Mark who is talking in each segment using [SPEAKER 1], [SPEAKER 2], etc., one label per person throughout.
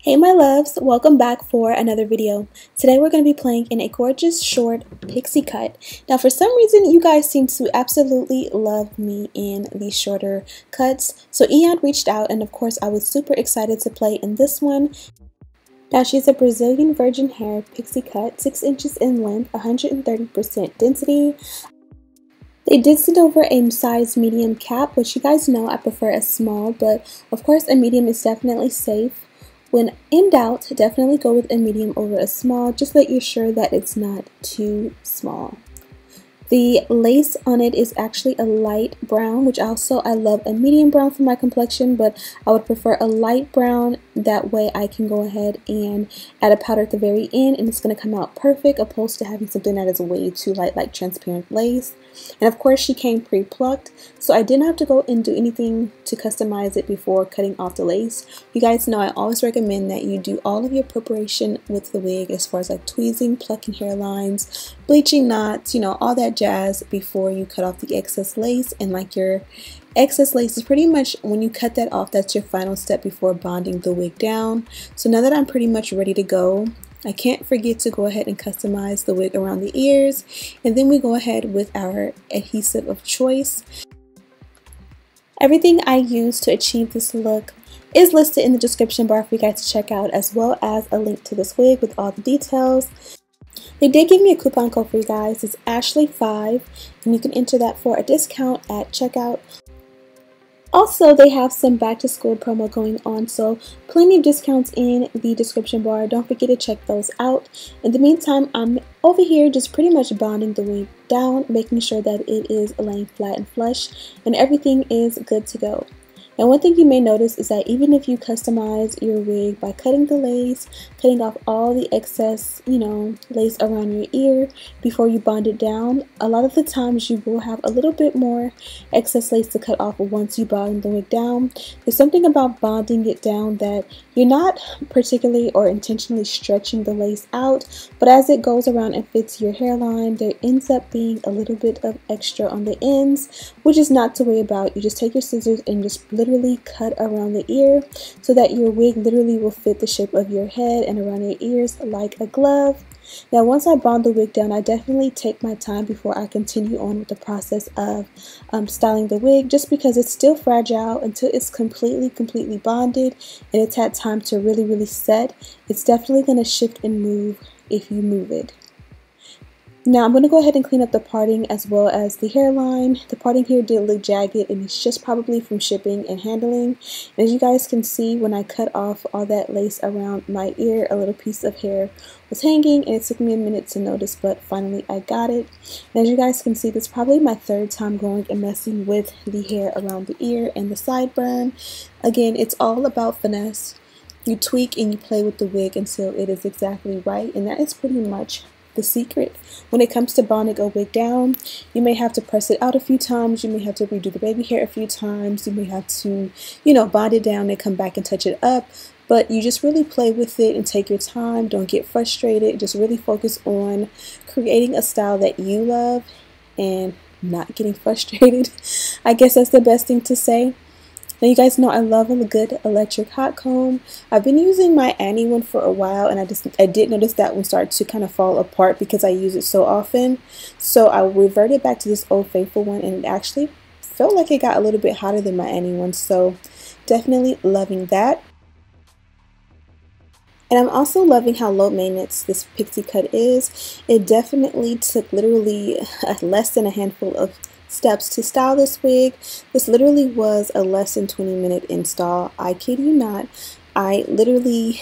[SPEAKER 1] Hey my loves, welcome back for another video. Today we're going to be playing in a gorgeous short pixie cut. Now for some reason you guys seem to absolutely love me in these shorter cuts. So Eayon reached out and of course I was super excited to play in this one. Now she's a Brazilian virgin hair pixie cut, 6 inches in length, 130% density. They did send over a size medium cap, which you guys know I prefer a small, but of course a medium is definitely safe. When in doubt, definitely go with a medium over a small, just that you're sure that it's not too small. The lace on it is actually a light brown, which also I love a medium brown for my complexion, but I would prefer a light brown. That way I can go ahead and add a powder at the very end and it's going to come out perfect, opposed to having something that is way too light like transparent lace. And of course she came pre-plucked, so I didn't have to go and do anything to customize it before cutting off the lace. You guys know I always recommend that you do all of your preparation with the wig as far as like tweezing, plucking hairlines, bleaching knots, you know, all that jazz before you cut off the excess lace. And like your excess lace is pretty much when you cut that off, that's your final step before bonding the wig down. So now that I'm pretty much ready to go, I can't forget to go ahead and customize the wig around the ears, and then we go ahead with our adhesive of choice. Everything I use to achieve this look is listed in the description bar for you guys to check out, as well as a link to this wig with all the details. They did give me a coupon code for you guys. It's Ashley5 and you can enter that for a discount at checkout. Also, they have some back to school promo going on, so plenty of discounts in the description bar. Don't forget to check those out. In the meantime, I'm over here just pretty much bonding the wig down, making sure that it is laying flat and flush and everything is good to go. And one thing you may notice is that even if you customize your wig by cutting the lace, cutting off all the excess, you know, lace around your ear before you bond it down, a lot of the times you will have a little bit more excess lace to cut off once you bond the wig down. There's something about bonding it down that you're not particularly or intentionally stretching the lace out, but as it goes around and fits your hairline, there ends up being a little bit of extra on the ends, which is not to worry about. You just take your scissors and just literally cut around the ear so that your wig literally will fit the shape of your head and around your ears like a glove. Now once I bond the wig down, I definitely take my time before I continue on with the process of styling the wig, just because it's still fragile until it's completely bonded and it's had time to really set. It's definitely going to shift and move if you move it. Now I'm going to go ahead and clean up the parting as well as the hairline. The parting here did look jagged and it's just probably from shipping and handling. And as you guys can see, when I cut off all that lace around my ear, a little piece of hair was hanging and it took me a minute to notice, but finally I got it. And as you guys can see, this is probably my third time going and messing with the hair around the ear and the sideburn. Again, it's all about finesse. You tweak and you play with the wig until it is exactly right, and that is pretty much the secret. When it comes to bonding a wig down, you may have to press it out a few times, you may have to redo the baby hair a few times, you may have to, you know, bond it down and come back and touch it up, but you just really play with it and take your time. Don't get frustrated. Just really focus on creating a style that you love and not getting frustrated. I guess that's the best thing to say. Now you guys know I love a good electric hot comb. I've been using my Annie one for a while, and I did notice that one started to kind of fall apart because I use it so often. So I reverted back to this Old Faithful one, and it actually felt like it got a little bit hotter than my Annie one. So definitely loving that. And I'm also loving how low maintenance this pixie cut is. It definitely took literally less than a handful of steps to style this wig. This literally was a less than 20-minute install. I kid you not. I literally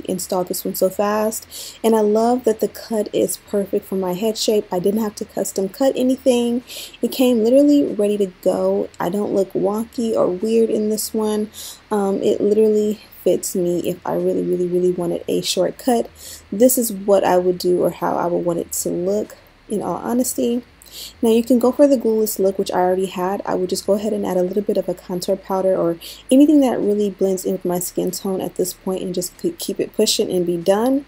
[SPEAKER 1] installed this one so fast, and I love that the cut is perfect for my head shape. I didn't have to custom cut anything. It came literally ready to go. I don't look wonky or weird in this one. It literally fits me. If I really wanted a shortcut, this is what I would do, or how I would want it to look, in all honesty. Now you can go for the glueless look, which I already had. I would just go ahead and add a little bit of a contour powder or anything that really blends in with my skin tone at this point and just keep it pushing and be done.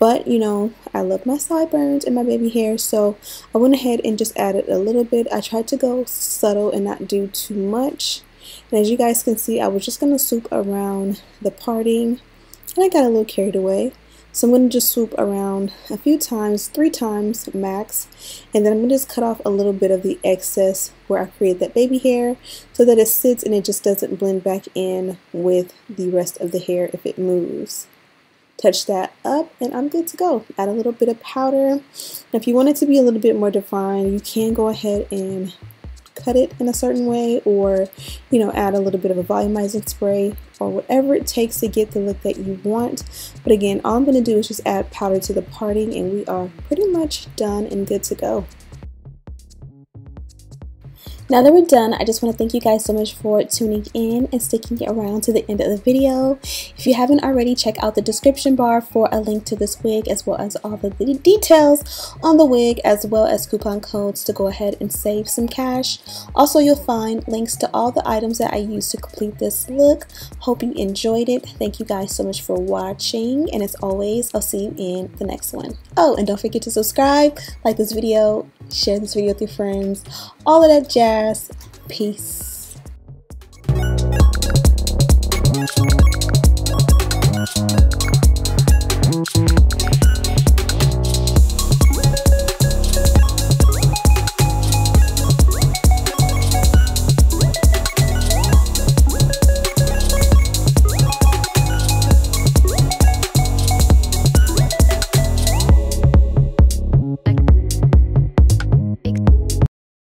[SPEAKER 1] But you know, I love my sideburns and my baby hair, so I went ahead and just added a little bit. I tried to go subtle and not do too much. And as you guys can see, I was just going to swoop around the parting, and I got a little carried away. So I'm going to just swoop around a few times, 3 times max, and then I'm going to just cut off a little bit of the excess where I created that baby hair so that it sits and it just doesn't blend back in with the rest of the hair if it moves. Touch that up and I'm good to go. Add a little bit of powder. Now, if you want it to be a little bit more defined, you can go ahead and cut it in a certain way, or add a little bit of a volumizing spray or whatever it takes to get the look that you want. But again, all I'm going to do is just add powder to the parting and we are pretty much done and good to go. Now that we're done, I just want to thank you guys so much for tuning in and sticking around to the end of the video. If you haven't already, check out the description bar for a link to this wig, as well as all the details on the wig, as well as coupon codes to go ahead and save some cash. Also, you'll find links to all the items that I used to complete this look. Hope you enjoyed it. Thank you guys so much for watching, and as always, I'll see you in the next one. Oh, and don't forget to subscribe, like this video, share this video with your friends, all of that jazz. Peace.